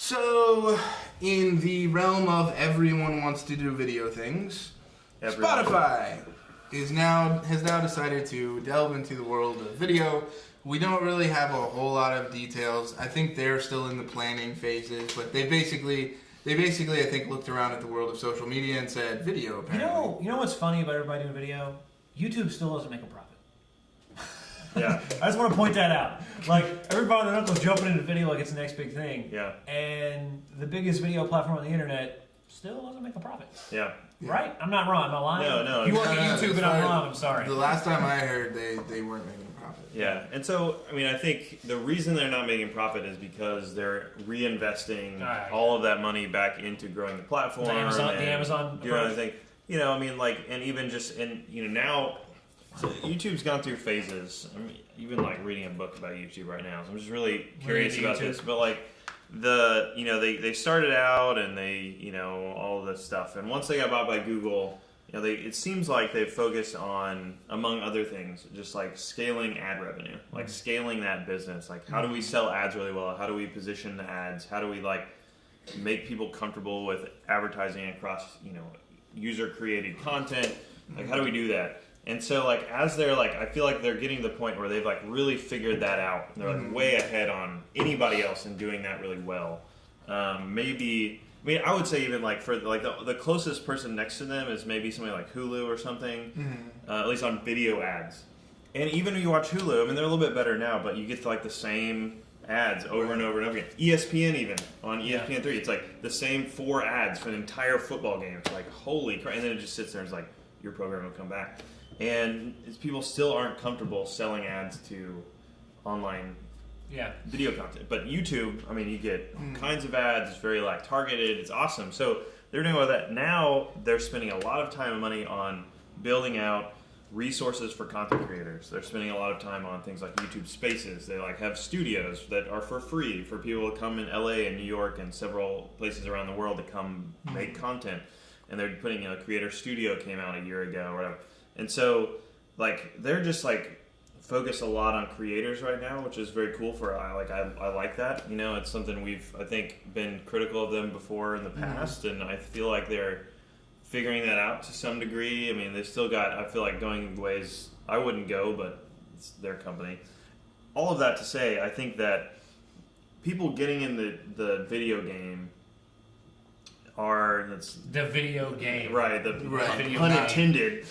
So, in the realm of everyone wants to do video things, Spotify has now decided to delve into the world of video. We don't really have a whole lot of details. I think they're still in the planning phases, but they basically I think looked around at the world of social media and said video. Apparently, You know what's funny about everybody doing video? YouTube still doesn't make a profit. Yeah. I just want to point that out. Like, everybody and their uncle's jumping into video like it's the next big thing. Yeah. And the biggest video platform on the internet still doesn't make a profit. Yeah. Right? I'm not wrong. Am I lying? No. If you work at YouTube and I'm wrong, I'm sorry. The last time I heard, they weren't making a profit. Yeah. And so, I mean, I think the reason they're not making profit is because they're reinvesting all of that money back into growing the platform. The Amazon doing other thing. You know, I mean, like, and even just, and, you know, now, so YouTube's gone through phases. I mean, even like reading a book about YouTube right now. So I'm just really curious about this. But like they started out and they, all of this stuff. And once they got bought by Google, it seems like they've focused on, among other things, just like scaling ad revenue, like scaling that business. Like, how do we sell ads really well? How do we position the ads? How do we like make people comfortable with advertising across, user created content? Like, how do we do that? And so, like, as they're, like, I feel like they're getting to the point where they've, like, really figured that out. And they're, like, way ahead on anybody else in doing that really well. Maybe, I mean, I would say even, like, for, like, the closest person next to them is maybe somebody like Hulu or something, at least on video ads. And even when you watch Hulu, I mean, they're a little bit better now, but you get, like, the same ads over and over and over again. ESPN even, on ESPN3, it's, like, the same 4 ads for an entire football game. It's like, holy crap. And then it just sits there and it's like, your program will come back. And people still aren't comfortable selling ads to online video content. But YouTube, I mean, you get all kinds of ads. It's very like targeted. It's awesome. So they're doing all that. Now they're spending a lot of time and money on building out resources for content creators. They're spending a lot of time on things like YouTube Spaces. They like have studios that are for free for people to come in LA and New York and several places around the world to come make content. And they're putting a creator studio came out a year ago or whatever. And so, like, they're just, like, focused a lot on creators right now, which is very cool for, I like that. It's something we've, I think, been critical of them before in the past, and I feel like they're figuring that out to some degree. I mean, they still got, I feel like, going ways I wouldn't go, but it's their company. All of that to say, I think that people getting in the video game the video game, right? The pun intended,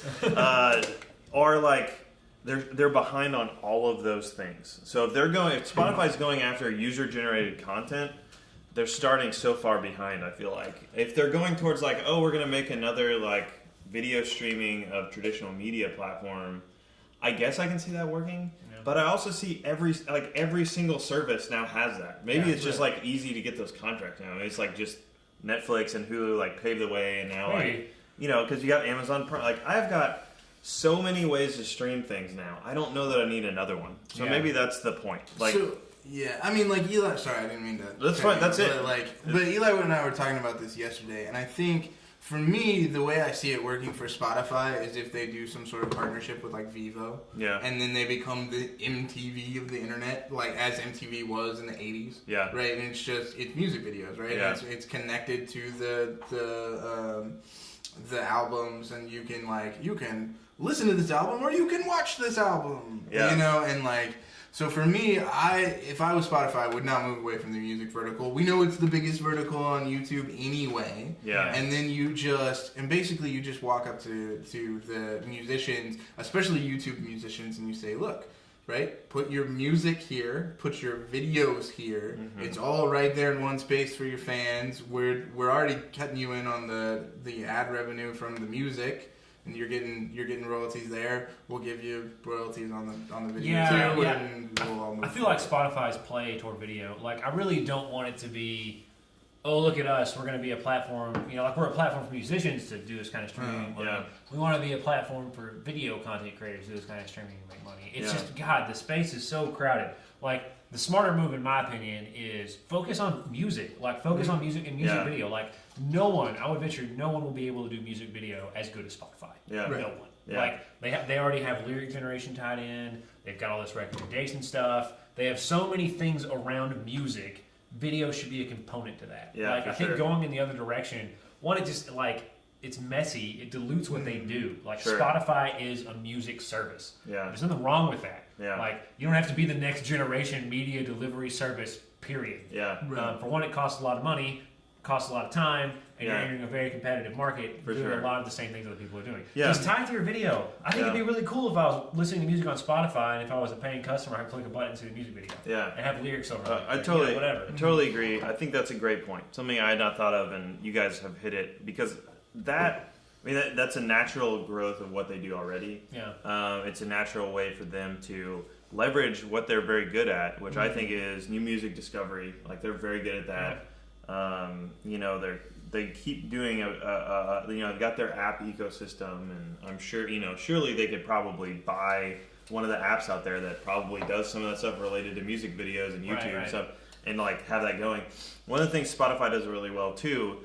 are like they're behind on all of those things. So if Spotify's going after user generated content, they're starting so far behind. I feel like if they're going towards like, oh, we're gonna make another like video streaming of traditional media platform, I guess I can see that working. Yeah. But I also see every single service now has that. Maybe it's just like easy to get those contracts now. It's like just Netflix and Hulu like paved the way, and now because you got Amazon Prime. Like, I've got so many ways to stream things now. I don't know that I need another one. So maybe that's the point. Like, I mean, like Eli. Sorry, I didn't mean to. That's fine. That's it. But Eli and I were talking about this yesterday, and I think for me, the way I see it working for Spotify is if they do some sort of partnership with like Vivo, and then they become the MTV of the internet, like as MTV was in the '80s, right? And it's music videos, right? Yeah. It's connected to the albums, and you can listen to this album or you can watch this album, and like. So for me, if I was Spotify, I would not move away from the music vertical. We know it's the biggest vertical on YouTube anyway. Yeah. And then you just walk up to the musicians, especially YouTube musicians, and you say, look, right, put your music here, put your videos here. Mm-hmm. It's all right there in one space for your fans. We're already cutting you in on the ad revenue from the music. And you're getting royalties there. We'll give you royalties on the video too. Yeah. And we'll all move I feel like Spotify's play toward video. Like, I really don't want it to be, oh, look at us, we're going to be a platform. Like, we're a platform for musicians to do this kind of streaming. We want to be a platform for video content creators to do this kind of streaming and make money. It's just, God, the space is so crowded. Like, the smarter move, in my opinion, is focus on music. Like, focus on music and music video. Like, I would venture, no one will be able to do music video as good as Spotify. Yeah. No one. Yeah. Like, they already have lyric generation tied in. They've got all this recommendation stuff. They have so many things around music video should be a component to that. Yeah, like for I think sure. going in the other direction, one, it just like it's messy. It dilutes what they do. Like Sure. Spotify is a music service. Yeah. There's nothing wrong with that. Yeah. Like you don't have to be the next generation media delivery service. Period. Yeah. For one, it costs a lot of money, costs a lot of time, and Yeah. you're entering a very competitive market For doing sure. a lot of the same things other people are doing. Yeah. Just tie it to your video. I think Yeah. it'd be really cool if I was listening to music on Spotify and if I was a paying customer, I could click a button to the music video Yeah. and have lyrics over it. I or, totally, whatever. I totally agree. I think that's a great point. Something I had not thought of, and you guys have hit it because that's a natural growth of what they do already. Yeah. It's a natural way for them to leverage what they're very good at, which I think is new music discovery. Like they're very good at that. They keep doing they've got their app ecosystem, and I'm sure surely they could probably buy one of the apps out there that probably does some of that stuff related to music videos and YouTube and stuff, and like have that going. One of the things Spotify does really well too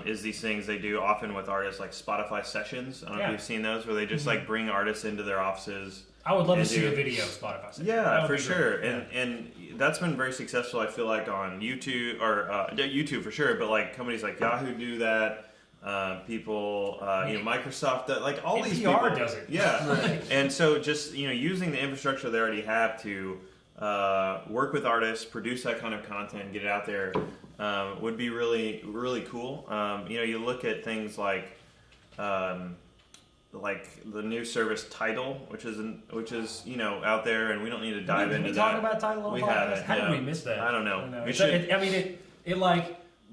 is these things they do often with artists, like Spotify sessions. I don't know if you've seen those, where they just like bring artists into their offices. I would love to see a video of Spotify session. Yeah, for sure, great. and that's been very successful. I feel like on YouTube or YouTube for sure, but like companies like Yahoo do that. People, Microsoft, like all these people does it. Yeah, and so just using the infrastructure they already have to work with artists, produce that kind of content, get it out there, would be really, really cool. You look at things like the new service Tidal, which is out there, and we don't need to dive into that. Did we talk about Tidal on We the podcast? haven't. How did we miss that? I don't know. We It should.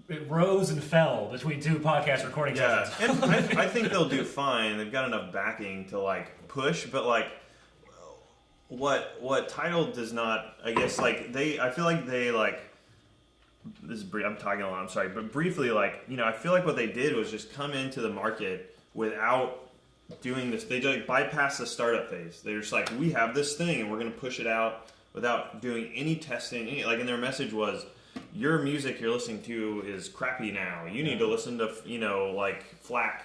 It rose and fell between two podcast recording Yeah, sessions. and I think they'll do fine. They've got enough backing to like push, but like what Tidal does not, I guess, like I feel like they like. This is brief. I'm talking a lot. I'm sorry, but briefly, I feel like what they did was just come into the market without doing this. They just bypass the startup phase. They're just like, we have this thing and we're going to push it out without doing any testing. And their message was, your music you're listening to is crappy now. You need to listen to FLAC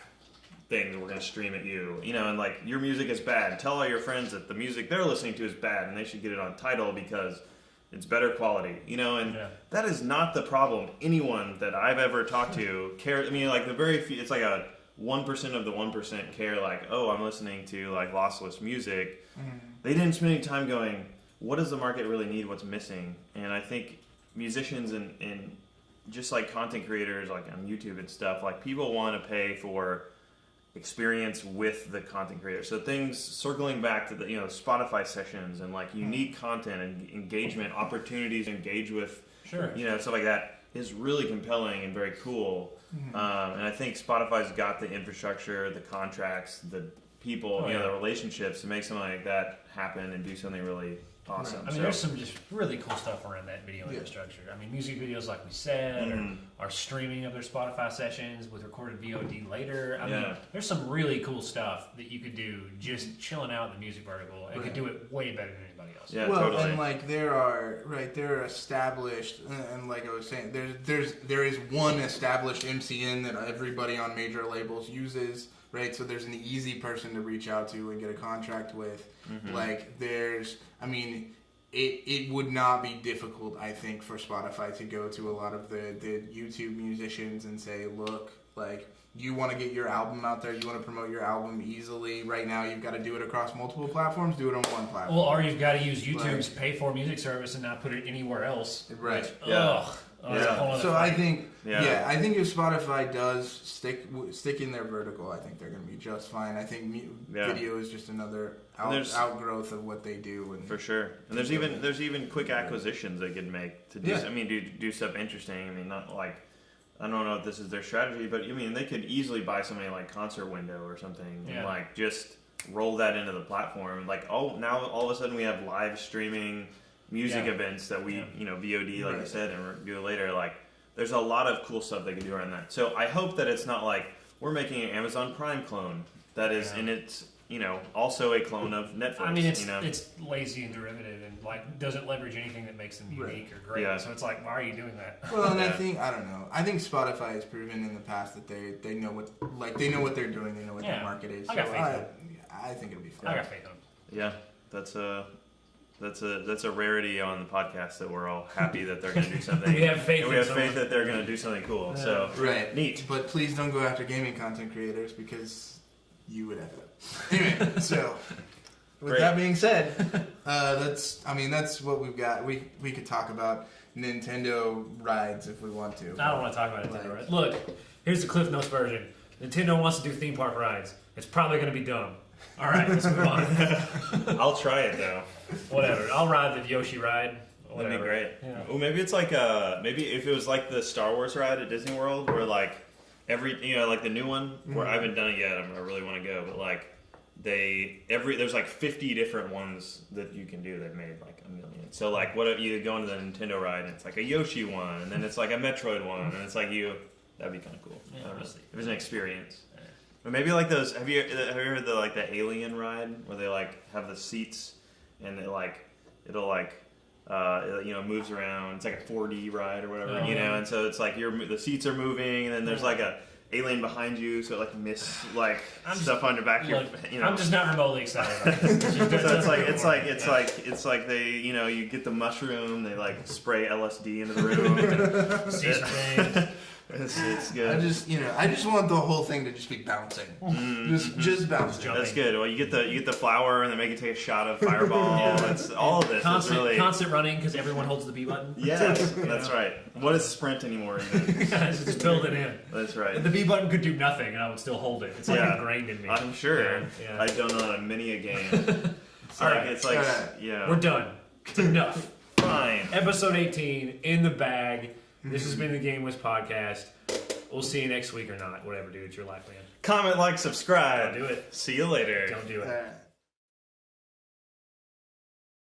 thing that we're going to stream at you. And like, your music is bad. Tell all your friends that the music they're listening to is bad and they should get it on Tidal because it's better quality. That is not the problem. Anyone that I've ever talked to cares. I mean, like the very few, it's like a 1% of the 1% care, like, oh, I'm listening to like lossless music. They didn't spend any time going, what does the market really need? What's missing? And I think musicians and just like content creators, like on YouTube and stuff, like people want to pay for experience with the content creator. So things circling back to the Spotify sessions and like unique content and engagement opportunities to engage with, stuff like that is really compelling and very cool. And I think Spotify's got the infrastructure, the contracts, the people, the relationships to make something like that happen and do something really awesome. I mean, there's some just really cool stuff around that video infrastructure. I mean, music videos, like we said, are streaming of their Spotify sessions with recorded VOD later. I mean, there's some really cool stuff that you could do just chilling out in the music vertical and could do it way better than anybody else. Yeah, well, totally. and like there are established, and like I was saying, there is one established MCN that everybody on major labels uses. Right, so there's an easy person to reach out to and get a contract with. It would not be difficult, I think, for Spotify to go to a lot of the YouTube musicians and say, look, like, you want to get your album out there, you want to promote your album easily. Right now, you've got to do it across multiple platforms. Do it on one platform. Well, or you've got to use YouTube's pay-for music service and not put it anywhere else. Right. Which, Yeah. So I think, I think if Spotify does stick in their vertical, I think they're going to be just fine. I think video is just another outgrowth of what they do. And for sure. And there's even quick acquisitions they could make to do. I mean, do stuff interesting. I mean, not like, I don't know if this is their strategy, but I mean, they could easily buy something like Concert Window or something and like just roll that into the platform. Like, now all of a sudden we have live streaming music events that we, VOD, like you said, and we're do it later. Like, there's a lot of cool stuff they can do around that. So I hope that it's not like we're making an Amazon Prime clone that is, and it's, also a clone of Netflix. I mean, it's lazy and derivative and like doesn't leverage anything that makes them unique or great. Yeah. So it's like, why are you doing that? Well, and I don't know. I think Spotify has proven in the past that they know what they're doing. They know what their market is. I got faith in them. I think it'll be fine. I got faith in them. Yeah, that's That's a rarity on the podcast that we're all happy that they're going to do something. We have faith. And we have faith that they're going to do something cool. Yeah. So Right. Neat. But please don't go after gaming content creators because you would have it. Anyway, so with Great. that being said, that's what we've got. We could talk about Nintendo rides if we want to. I don't want to talk about Nintendo rides. Look, here's the Cliff Notes version. Nintendo wants to do theme park rides. It's probably going to be dumb. All right, let's move on. I'll try it though. Whatever. I'll ride the Yoshi ride. Whatever. That'd be great. Yeah. Well, maybe it's like maybe if it was like the Star Wars ride at Disney World, where like like the new one, where I haven't done it yet. I really want to go, but like there's like 50 different ones that you can do. They've made like a million. So like, what if you go into the Nintendo ride and it's like a Yoshi one, and then it's like a Metroid one, and it's like that'd be kind of cool. Yeah, I don't know. we'll see. If it's an experience. But maybe like those. Have you heard the Alien ride where they like have the seats and it'll moves around. It's like a 4D ride or whatever, and so it's like the seats are moving, and then there's like a alien behind you, so it like miss like stuff on the back of your. I'm just not remotely excited about this. So it's like they you get the mushroom, they like spray LSD into the room. See some things. It's good. I just want the whole thing to just be bouncing, just bouncing. Jumping. That's good. Well, you get the flower, and they make you take a shot of Fireball. That's all of this. Constant running because everyone holds the B button. Yes, that's right. What is sprint anymore? Even? Just build it in. That's right. The B button could do nothing, and I would still hold it. It's like ingrained in me. I'm sure. Yeah. I've done it on many a game. We're done. It's enough. Fine. Episode 18 in the bag. This has been the GameWisp podcast. We'll see you next week or not. Whatever, dude. It's your life, man. Comment, like, subscribe. Don't do it. See you later. Don't do it.